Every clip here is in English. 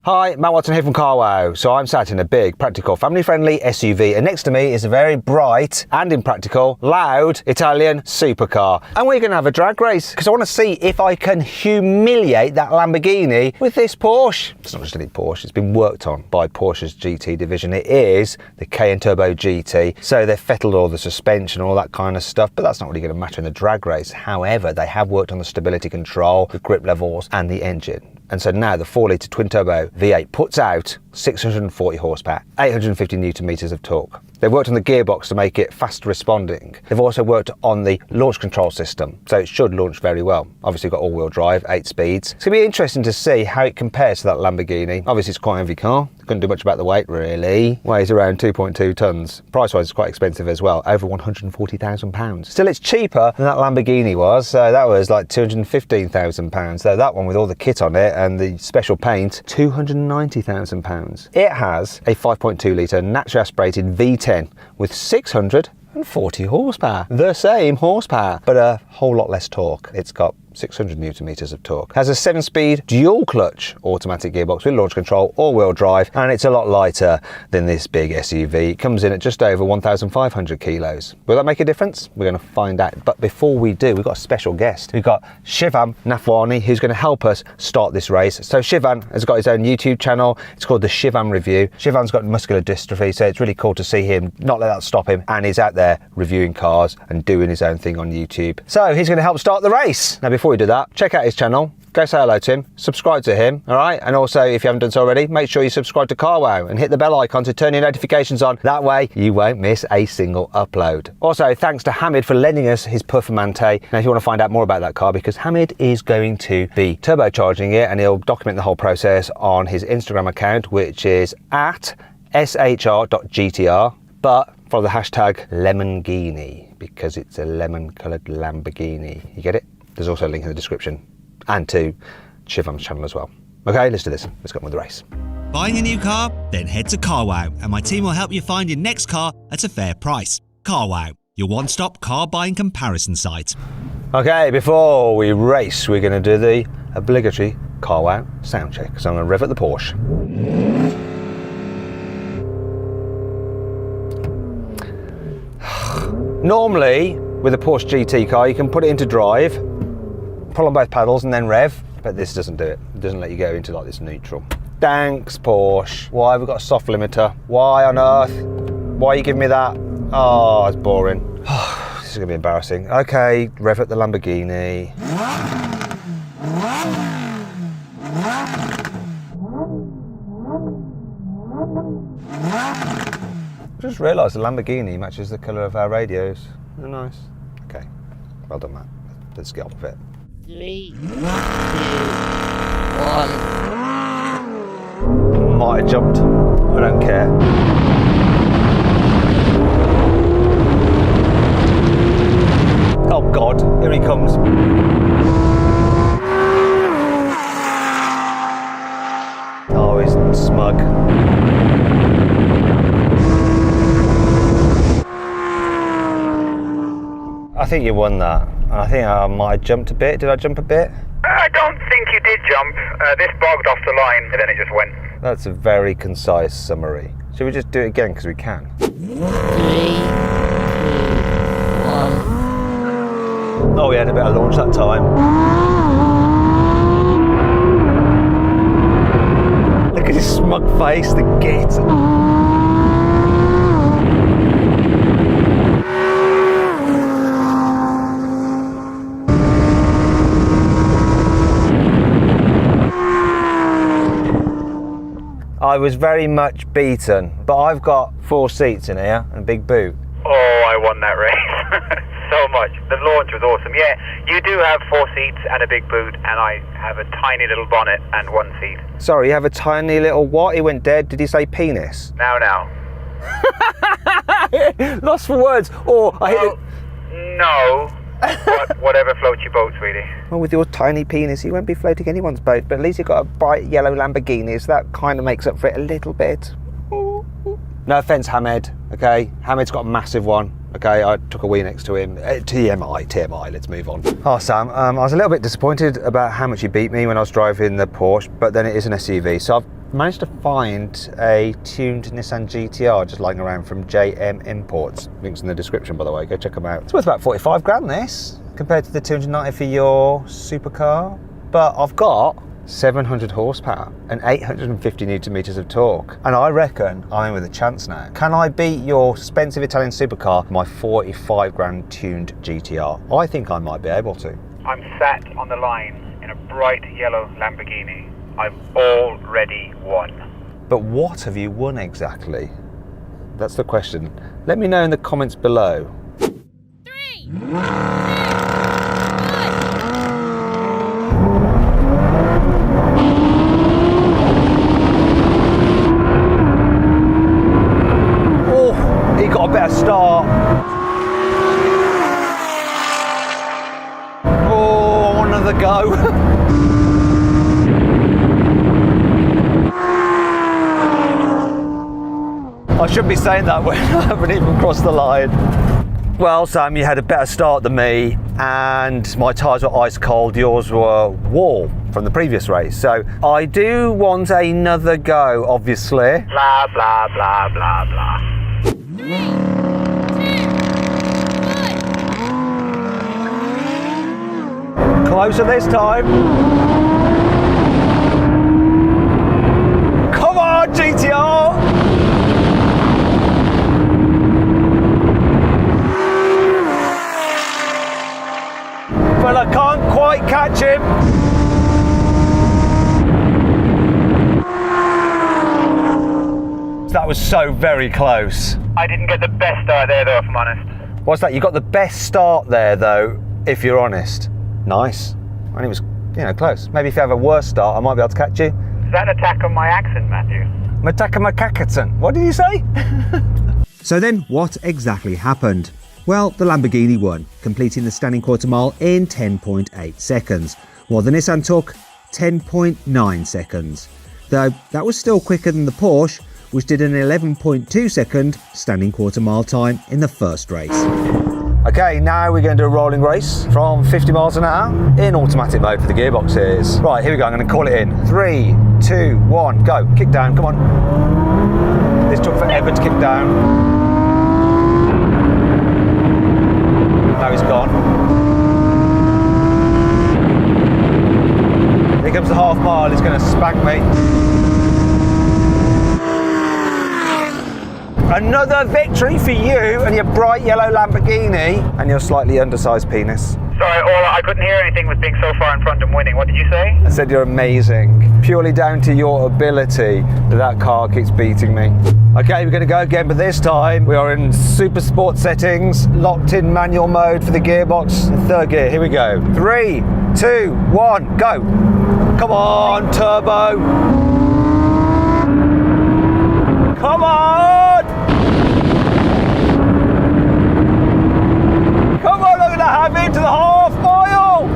Hi, Matt Watson here from CarWow. So I'm sat in a big, practical, family-friendly SUV, and next to me is a very bright and impractical, loud Italian supercar. And we're going to have a drag race because I want to see if I can humiliate that Lamborghini with this Porsche. It's not just any Porsche, it's been worked on by Porsche's GT division. It is the Cayenne Turbo GT. So they've fettled all the suspension, all that kind of stuff, but that's not really going to matter in the drag race. However, they have worked on the stability control, the grip levels, and the engine. And so now the 4-litre twin-turbo V8 puts out 640 horsepower, 850 newton meters of torque. They've worked on the gearbox to make it fast responding. They've also worked on the launch control system, so it should launch very well. Obviously got all-wheel drive, 8 speeds. It's going to be interesting to see how it compares to that Lamborghini. Obviously it's quite a heavy car. Couldn't do much about the weight really. Weighs around 2.2 tons. Price-wise it's quite expensive as well, over £140,000. Still it's cheaper than that Lamborghini was, so that was like £215,000. So that one with all the kit on it and the special paint, £290,000. It has a 5.2 litre naturally aspirated V10 with 640 horsepower. The same horsepower, but a whole lot less torque. It's got 600 newton meters of torque. Has a 7-speed dual clutch automatic gearbox with launch control, all-wheel drive, and it's a lot lighter than this big SUV. It comes in at just over 1,500 kilos. Will that make a difference? We're going to find out. But before we do, we've got a special guest. We've got Shivam Nafwani, who's going to help us start this race. So Shivam has got his own YouTube channel. It's called the Shivam Review. Shivam's got muscular dystrophy, so it's really cool to see him not let that stop him, and he's out there reviewing cars and doing his own thing on YouTube. So he's going to help start the race. Now before we do that, check out his channel, go say hello to him, subscribe to him, all right? And also, if you haven't done so already, make sure you subscribe to CarWow and hit the bell icon to turn your notifications on. That way, you won't miss a single upload. Also, thanks to Hamid for lending us his Performante. Now, if you want to find out more about that car, because Hamid is going to be turbocharging it, and he'll document the whole process on his Instagram account, which is at shr.gtr, but follow the hashtag Lamborghini, because it's a lemon-coloured Lamborghini. You get it? There's also a link in the description and to Shivam's channel as well. Okay, let's do this. Let's get on with the race. Buying a new car? Then head to CarWow and my team will help you find your next car at a fair price. CarWow, your one-stop car buying comparison site. Okay, before we race, we're going to do the obligatory CarWow sound check. So I'm going to rev at the Porsche. Normally, with a Porsche GT car, you can put it into drive, pull on both pedals and then rev, but this doesn't do it. It doesn't let you go into like this neutral. Thanks, Porsche. Why have we got a soft limiter? Why on earth? Why are you giving me that? Oh, it's boring. This is gonna be embarrassing. Okay, rev at the Lamborghini. I just realised the Lamborghini matches the colour of our radios. Oh, nice. Okay, well done, Matt. Let's get on with it. 3, 2, 1. Might have jumped. I don't care. Oh God, here he comes. Oh, he's smug. I think you won that. I think I might have jumped a bit. Did I jump a bit? I don't think you did jump. This bogged off the line, and then it just went. That's a very concise summary. Should we just do it again because we can? 3, 2, 1. Oh, we had a bit of launch that time. Look at his smug face, the git. I was very much beaten, but I've got 4 seats in here and a big boot. Oh, I won that race. So much. The launch was awesome. Yeah, you do have 4 seats and a big boot, and I have a tiny little bonnet and 1 seat. Sorry, you have a tiny little what? He went dead. Did he say penis? Now. Lost for words. Or I hit it. No. Whatever floats your boat, sweetie. Well, with your tiny penis, you won't be floating anyone's boat, but at least you've got a bright yellow Lamborghini, so that kind of makes up for it a little bit. No offence, Hamid, okay? Hamid's got a massive one, okay? I took a wee next to him. TMI, let's move on. Oh, Sam, I was a little bit disappointed about how much you beat me when I was driving the Porsche, but then it is an SUV, so I've managed to find a tuned Nissan GTR just lying around from JM Imports. Links in the description, by the way, go check them out. It's worth about 45 grand this, compared to the 290 for your supercar. But I've got 700 horsepower and 850 newton meters of torque. And I reckon I'm in with a chance now. Can I beat your expensive Italian supercar, my 45 grand tuned GTR? I think I might be able to. I'm sat on the line in a bright yellow Lamborghini. I've already won. But what have you won exactly? That's the question. Let me know in the comments below. 3, 2, 1. He got a better start. Oh, I want another go. I shouldn't be saying that when I haven't even crossed the line. Well, Sam, you had a better start than me, and my tyres were ice cold. Yours were wall from the previous race. So I do want another go, obviously. Blah, blah, blah, blah, blah. 3, 2, 1. Closer this time. Come on, GTR! But I can't quite catch him. That was so very close. I didn't get the best start there though, if I'm honest. What's that? You got the best start there though, if you're honest. Nice. And it was, close. Maybe if you have a worse start, I might be able to catch you. Is that an attack on my accent, Matthew? Matakamacacaton. What did you say? So then, what exactly happened? Well, the Lamborghini won, completing the standing quarter mile in 10.8 seconds, while the Nissan took 10.9 seconds. Though that was still quicker than the Porsche, which did an 11.2 second standing quarter mile time in the first race. Okay, now we're going to do a rolling race from 50 miles an hour in automatic mode for the gearboxes. Right, here we go. I'm going to call it in. 3, 2, 1, go. Kick down, come on. This took forever to kick down. Now he's gone. Here comes the half mile. He's going to spank me. Another victory for you and your bright yellow Lamborghini and your slightly undersized penis. Sorry, Ola, I couldn't hear anything with being so far in front and winning. What did you say? I said you're amazing. Purely down to your ability that car keeps beating me. Okay, we're going to go again, but this time we are in super sport settings, locked in manual mode for the gearbox, third gear. Here we go. 3, 2, 1, go. Come on, turbo. Come on. Come on, I'm going to have it to the half mile.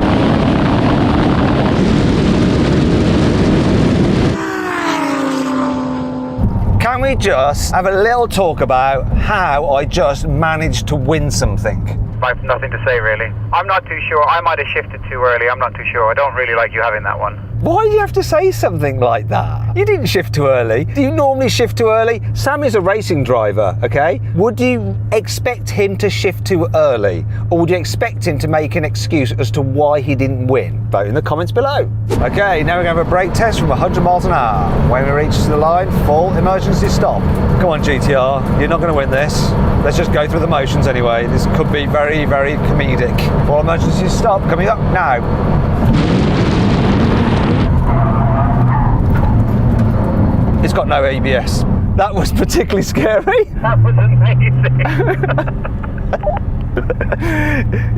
Can we just have a little talk about how I just managed to win something? I have nothing to say, really. I'm not too sure. I might have shifted too early. I'm not too sure. I don't really like you having that one. Why do you have to say something like that? You didn't shift too early. Do you normally shift too early? Sam is a racing driver, okay? Would you expect him to shift too early? Or would you expect him to make an excuse as to why he didn't win? Vote in the comments below. Okay, now we're going to have a brake test from 100 miles an hour. When we reach the line, full emergency stop. Come on, GTR, you're not going to win this. Let's just go through the motions anyway. This could be very, very comedic. Full emergency stop coming up now. It's got no ABS. That was particularly scary. That was amazing.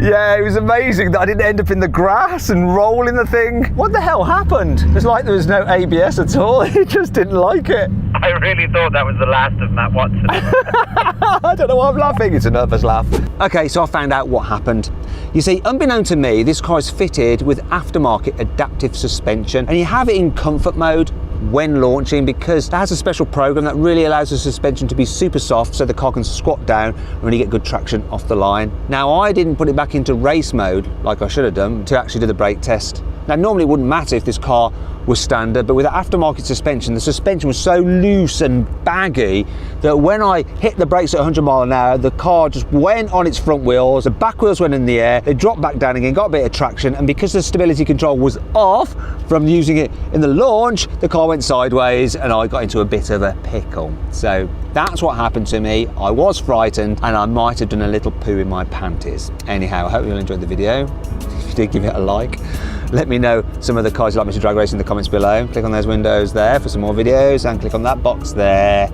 Yeah, it was amazing that I didn't end up in the grass and roll in the thing. What the hell happened? It's like there was no ABS at all. He just didn't like it. I really thought that was the last of Matt Watson. I don't know why I'm laughing. It's a nervous laugh. Okay, so I found out what happened. You see, unbeknown to me, this car is fitted with aftermarket adaptive suspension, and you have it in comfort mode when launching because it has a special program that really allows the suspension to be super soft so the car can squat down and really get good traction off the line. Now, I didn't put it back into race mode like I should have done to actually do the brake test. Now normally it wouldn't matter if this car was standard, but with the aftermarket suspension, the suspension was so loose and baggy that when I hit the brakes at 100 miles an hour, the car just went on its front wheels, the back wheels went in the air, they dropped back down again, got a bit of traction, and because the stability control was off from using it in the launch, the car went sideways and I got into a bit of a pickle. So that's what happened to me. I was frightened and I might have done a little poo in my panties. Anyhow, I hope you all enjoyed the video. If you did, give it a like. Let me know some of the cars you'd like me to drag race in the comments below. Click on those windows there for some more videos and click on that box there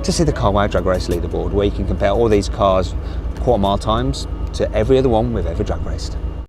to see the Car Wow Drag Race leaderboard where you can compare all these cars quarter mile times to every other one we've ever drag raced.